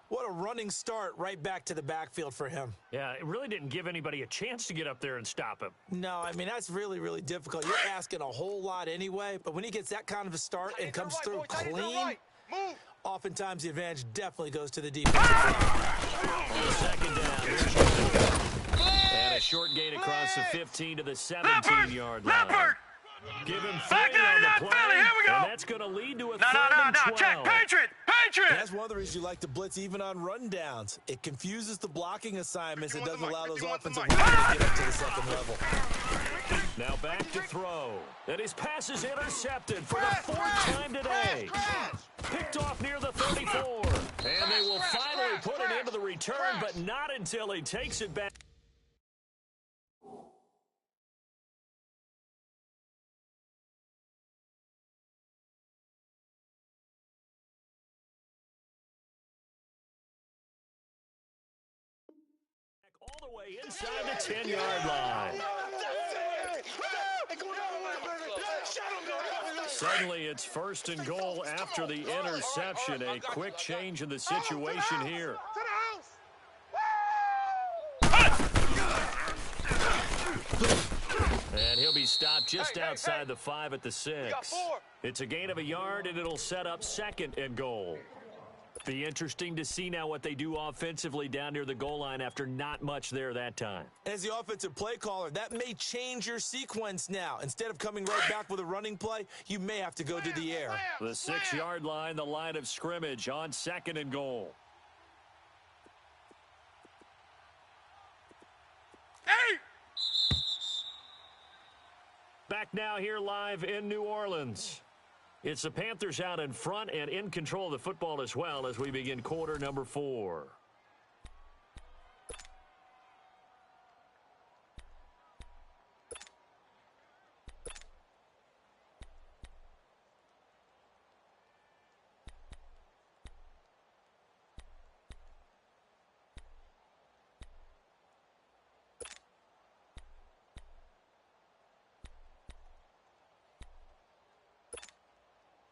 What a running start right back to the backfield for him. Yeah, it really didn't give anybody a chance to get up there and stop him. No, I mean, that's really, really difficult. You're asking a whole lot anyway, but when he gets that kind of a start and comes through clean, oftentimes the advantage definitely goes to the defensive line. On the second down, and a short gain across the 15 to the 17-yard line. Give him 3 on the play, here we go. And that's going to lead to a No, third and 12. check, Patriot. And that's one of the reasons you like to blitz even on rundowns. It confuses the blocking assignments. It doesn't allow those offensive linemen to get up to the second level. Now back to throw. And his pass is intercepted for the 4th time today. Picked off near the 34. And they will finally put it into the return, but not until he takes it back. All the way inside the 10-yard line. Suddenly, it's first and goal after the interception. A quick change in the situation here. And he'll be stopped just outside the 5 at the 6. It's a gain of a yard, and it'll set up second and goal. Be interesting to see now what they do offensively down near the goal line after not much there that time. As the offensive play caller, that may change your sequence now. Instead of coming right back with a running play, you may have to go to the air. The 6-yard line, the line of scrimmage on second and goal. Hey! Back now here live in New Orleans. It's the Panthers out in front and in control of the football as well as we begin quarter number 4.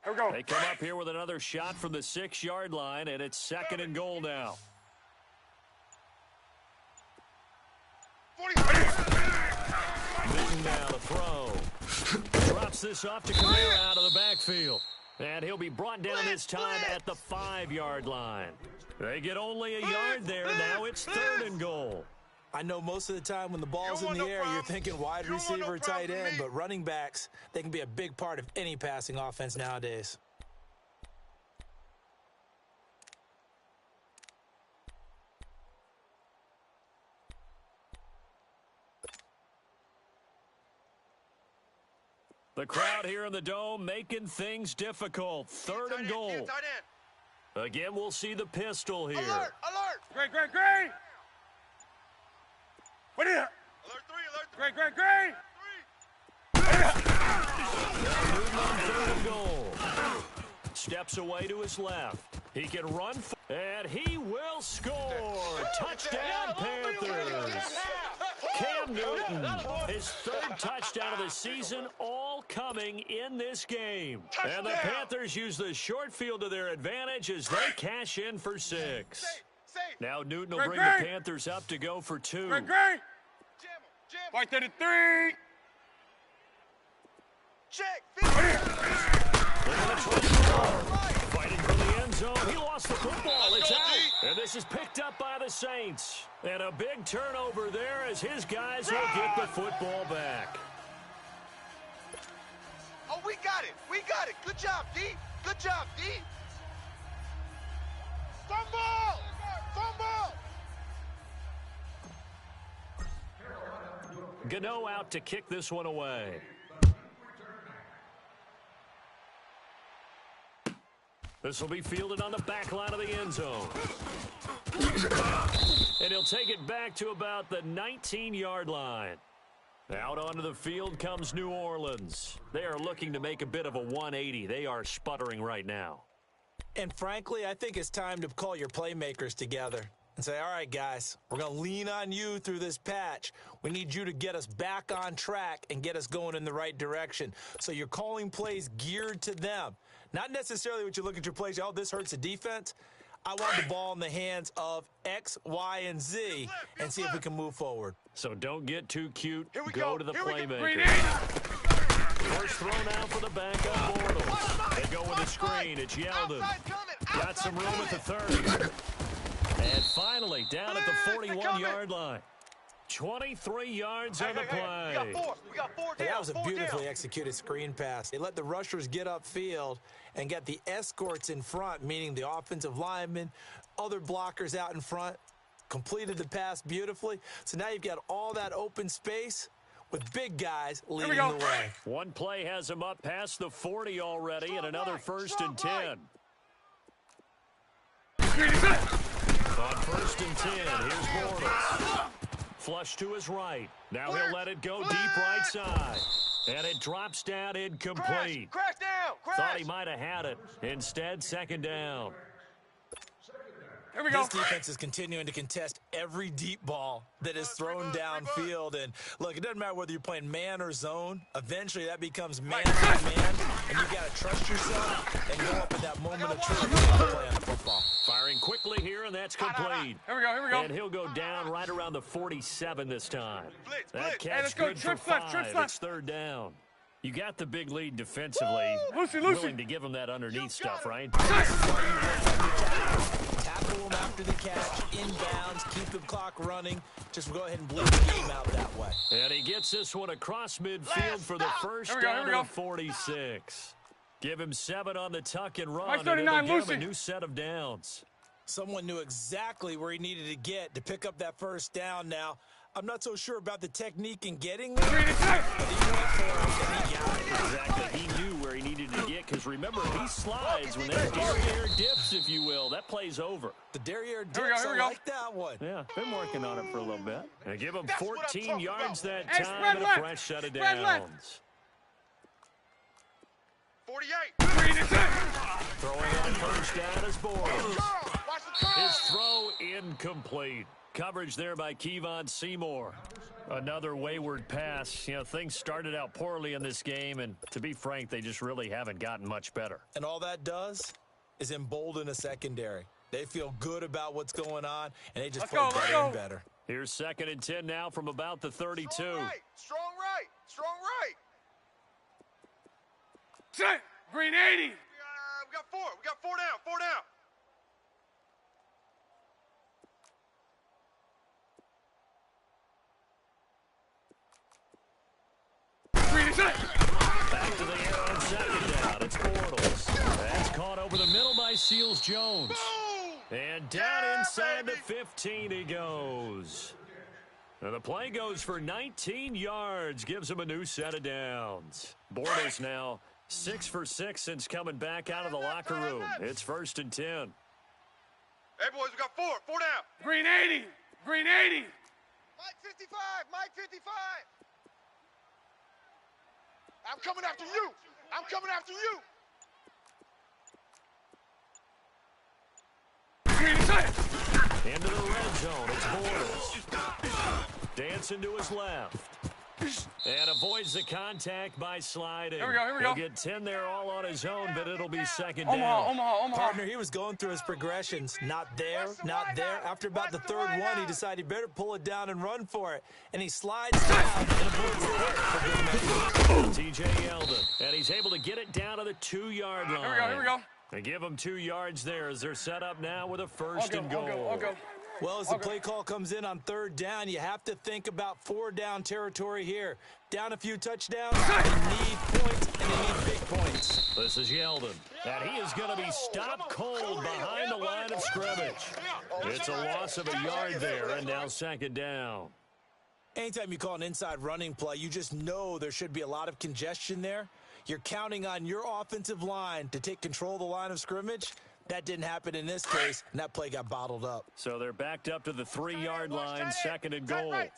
Here we go. They come up here with another shot from the 6-yard line, and it's second and goal now. Newton now to throw. Drops this off to Kamara out of the backfield. And he'll be brought down this time at the 5-yard line. They get only a yard there. Now it's third and goal. I know most of the time when the ball's in the air, you're thinking wide receiver, tight end, but running backs, they can be a big part of any passing offense nowadays. The crowd here in the Dome making things difficult. Third and goal. Again, we'll see the pistol here. Alert! Great. What is it? Alert 3, Great. Newton on third and goal. Steps away to his left. He can run, and he will score. Touchdown, Panthers. Cam Newton, his 3rd touchdown of the season, all coming in this game. And the Panthers use the short field to their advantage as they cash in for 6. Now Newton will bring the Panthers up to go for 2. Great. Right to the 3. Check. Fighting for the end zone. He lost the football. It's out. And this is picked up by the Saints. And a big turnover there as his guys will get the football back. Oh, we got it. Good job, D. Fumble! Gano out to kick this one away. This will be fielded on the back line of the end zone. And he'll take it back to about the 19-yard line. Out onto the field comes New Orleans. They are looking to make a bit of a 180. They are sputtering right now. And frankly, I think it's time to call your playmakers together and say, all right, guys, we're going to lean on you through this patch. We need you to get us back on track and get us going in the right direction. So you're calling plays geared to them. Not necessarily what you look at your plays, oh, this hurts the defense. I want the ball in the hands of X, Y, and Z and see if we can move forward. So don't get too cute. Go to the playmaker. First throw now for the backup Bortles. They go with the screen. It's Yeldon. Got some room at the 30. And finally, down at the 41-yard line. 23 yards on the play. We got four down. That was a beautifully executed screen pass. They let the rushers get upfield and get the escorts in front, meaning the offensive linemen, other blockers out in front, completed the pass beautifully. So now you've got all that open space with big guys leading the way. One play has him up past the 40 already, and another first and 10. On first and 10, here's Bortles. Flush to his right. Now he'll let it go deep right side. And it drops down incomplete. Crash down. Crash. Thought he might have had it. Instead, second down. Here we go. This defense is continuing to contest every deep ball that is thrown downfield. And, look, it doesn't matter whether you're playing man or zone. Eventually, that becomes man on man, and you've got to trust yourself and go up at that moment of truth to play on the football. Firing quickly here, and that's complete. Here we go. And he'll go down right around the 47 this time. That Hey, catch let's go. good for Trips left, 5. trips left. It's third down. You got the big lead defensively. Lucy. Willing to give him that underneath stuff, right? Tackle them after the catch, inbounds, keep the clock running. Just go ahead and bleed the game out that way. And he gets this one across midfield for the first down of 46. Give him 7 on the tuck and run, and it'll give him a new set of downs. Someone knew exactly where he needed to get to pick up that first down now. I'm not so sure about the technique in getting there, but he went for it and he got it. Exactly. He knew where he needed to get, because remember, he slides when that derriere dips, if you will. That play's over. The derriere dips, I like that one. Yeah, been working on it for a little bit. And give him 14 yards that Hey, time and a left. fresh set of Spread left. downs. 48. Throwing on first down is Bortles. His throw incomplete. Coverage there by Kevon Seymour. Another wayward pass. You know, things started out poorly in this game, and to be frank, they just really haven't gotten much better. And all that does is embolden a secondary. They feel good about what's going on, and they just play better and better. Here's second and 10 now from about the 32. Strong right. Strong right. Set. Green 80. We got 4. We got 4 down. 4 down. Back to the air on second down. It's Bortles. That's caught over the middle by Seals Jones. And down inside the 15 he goes. And the play goes for 19 yards. Gives him a new set of downs. Bortles now 6 for 6 since coming back out of the locker room. It's first and 10. Hey, boys, we got 4. 4 down. Green 80. Green 80. Mike 55. Mike 55. I'm coming after you. I'm coming after you. Into the red zone. It's Bortles. Dancing to his left. And avoids the contact by sliding. Here we go. He'll get 10 there all on his own, but it'll be second down. Omaha. Partner, he was going through his progressions. Not there, not there. After about the third one, he decided he better pull it down and run for it. And he slides down and avoids the hit for good measure. T.J. Yeldon. And he's able to get it down to the 2-yard line. Here we go. They give him 2 yards there as they're set up now with a first and goal. I'll go. Well, as the play call comes in on third down, you have to think about 4 down territory here. Down a few touchdowns, you need points and they need big points. This is Yeldon, and he is going to be stopped cold behind the line of scrimmage. It's a loss of a yard there, and now second down. Anytime you call an inside running play, you just know there should be a lot of congestion there. You're counting on your offensive line to take control of the line of scrimmage. That didn't happen in this case, and that play got bottled up. So they're backed up to the 3-yard line, second and goal. Tight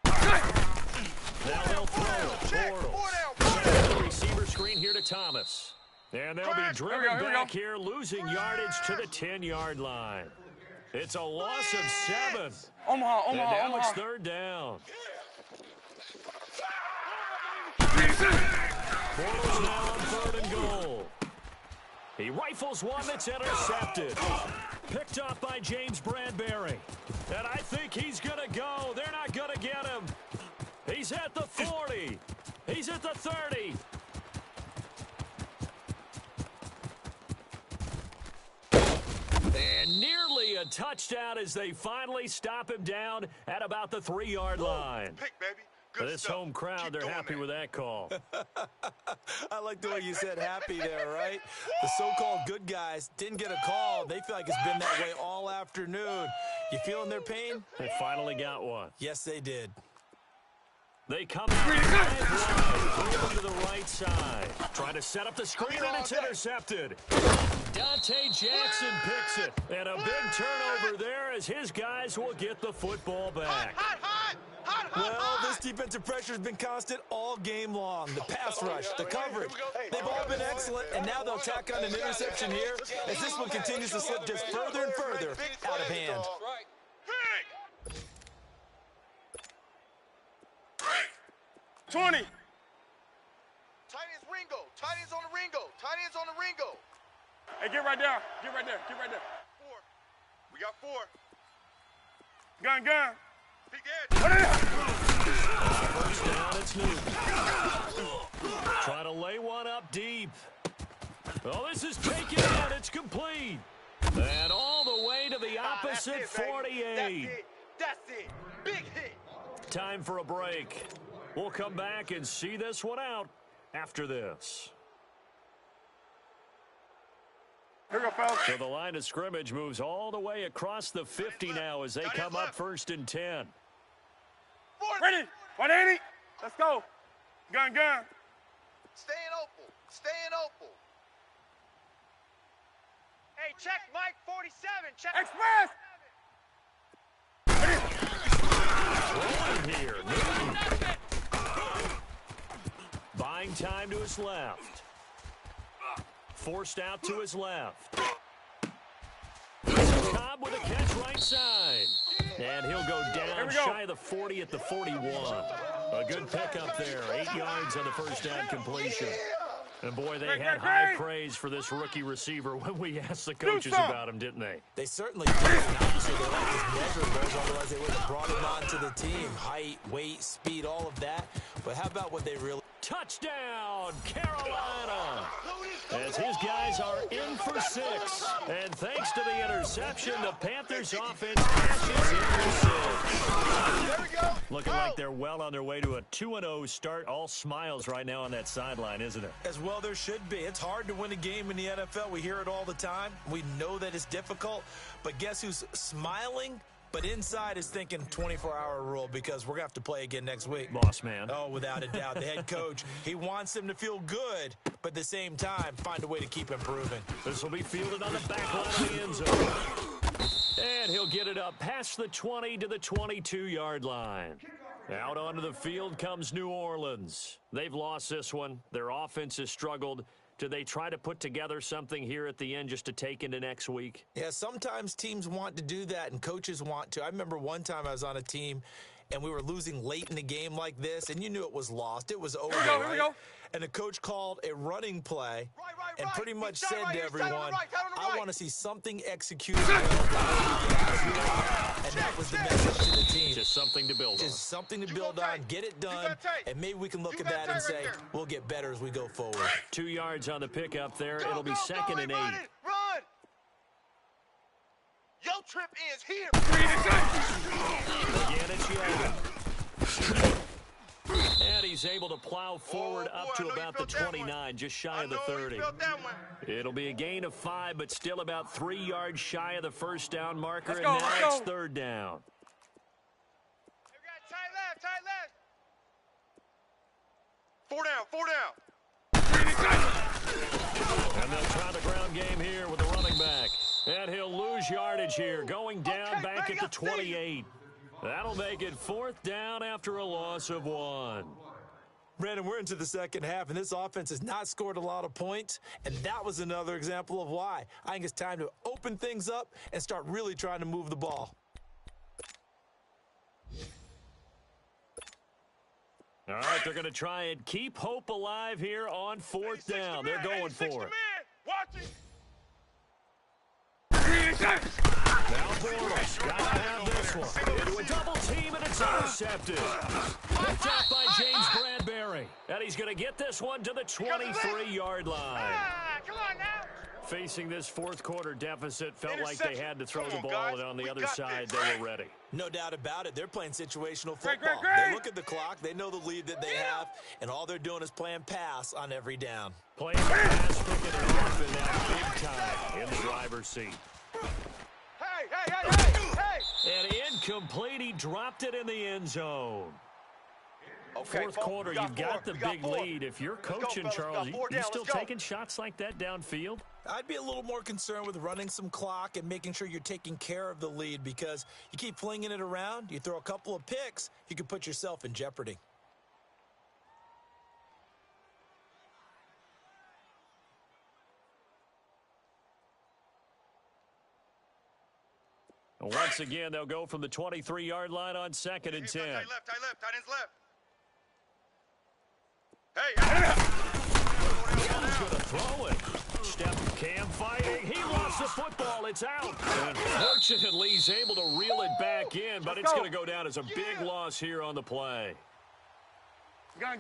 Now they'll throw it. Bortles. Receiver screen here to Thomas. And they'll be driven back here, losing yardage to the 10-yard line. It's a loss of 7. Omaha. And now it's third down. Bortles now on third and goal. He rifles one that's intercepted. Picked off by James Bradbury. And I think he's going to go. They're not going to get him. He's at the 40. He's at the 30. And nearly a touchdown as they finally stop him down at about the 3-yard line. Pick, baby. Good This stuff. home crowd, they're happy with that call. I like the way you said happy there, right? The so-called good guys didn't get a call. They feel like it's been that way all afternoon. You feeling their pain? They finally got one. Yes, they did. They come out right to the right side. Trying to set up the screen, and it's intercepted. Dante Jackson picks it. And a big turnover there as his guys will get the football back. Well, this defensive pressure has been constant all game long. The pass rush, the coverage, they've all been excellent, and now they'll tack on an interception here as this one continues to slip just further and further out of hand. 20. Tight ends Ringo. Tight ends on the Ringo. Tight ends on the Ringo. Hey, get right there. Get right there. 4. We got 4. Gun. Big edge. First down, it's Newton. Try to lay one up deep. Oh, this is taken out. It's complete. And all the way to the opposite 48. That's it. Big hit. Time for a break. We'll come back and see this one out after this. Here we go, fellas. So the line of scrimmage moves all the way across the 50 now as they come up first and 10. Ready? 180. Let's go. Gun. Stay in Opal. Stay in Opal. Hey, check Mike 47. Check. Express. Rolling here. Buying time to his left. Forced out to his left. Cobb with a catch right side. And he'll go down shy of the 40 at the 41. A good pickup there. 8 yards on the first down completion. And boy, they had high praise for this rookie receiver when we asked the coaches about him, didn't they? They certainly did. And obviously, they like his measurables, otherwise they would have brought him onto the team. Height, weight, speed, all of that. But how about what they really... Touchdown, Carolina! As his guys are in for 6. And thanks to the interception, the Panthers offense cashes in for 6. There we go. Looking like they're well on their way to a 2-0 start. All smiles right now on that sideline, isn't it? As well there should be. It's hard to win a game in the NFL. We hear it all the time. We know that it's difficult. But guess who's smiling? But inside is thinking 24-hour rule because we're going to have to play again next week. Boss man. Oh, without a doubt. The head coach, he wants them to feel good, but at the same time, find a way to keep improving. This will be fielded on the back line of the end zone. And he'll get it up past the 20 to the 22-yard line. Out onto the field comes New Orleans. They've lost this one. Their offense has struggled. Do they try to put together something here at the end just to take into next week? Yeah, sometimes teams want to do that and coaches want to. I remember one time I was on a team and we were losing late in the game like this, and you knew it was lost. It was over, Here we go. And the coach called a running play and pretty much said to everyone, I want to see something executed well and that was the message to the team. Just something to build on. Just something to build on, get it done, and maybe we can look at that and say, we'll get better as we go forward. 2 yards on the pickup there. It'll be second and 8. Run! Your trip ends here. Again, it's Yeldon. And he's he's able to plow forward up to about the 29, just shy of the 30. It'll be a gain of 5, but still about 3 yards shy of the first down marker, and now it's third down. Tight left. 4 down. And they'll try the ground game here with the running back. And he'll lose yardage here, going down back at the 28. That'll make it 4th down after a loss of 1. Brandon, we're into the second half, and this offense has not scored a lot of points, and that was another example of why. I think it's time to open things up and start really trying to move the ball. All right, they're going to try and keep hope alive here on 4th down. They're going for it. Watch it. Now Bortles, got to have this one. Into a double team, and it's intercepted. Picked up by James Bradbury. And he's going to get this one to the 23-yard line. Come on now. Facing this fourth quarter deficit, felt like they had to throw the ball, and on the other side, they were ready. No doubt about it. They're playing situational football. They look at the clock. They know the lead that they have, and all they're doing is playing pass on every down. Playing pass, picking it off in that big time in the driver's seat. Hey! And incomplete. He dropped it in the end zone. Okay, Fourth quarter, you've got the big lead. If you're coaching, Charles, you still taking shots like that downfield? I'd be a little more concerned with running some clock and making sure you're taking care of the lead, because you keep flinging it around, you throw a couple of picks, you can put yourself in jeopardy. Once again, they'll go from the 23-yard line on 2nd and 10. Tight ends left. Hey! He's going to throw it. Step Cam fighting. He lost the football. It's out. Unfortunately, he's able to reel it back in, but it's going to go down as a big loss here on the play. Gun.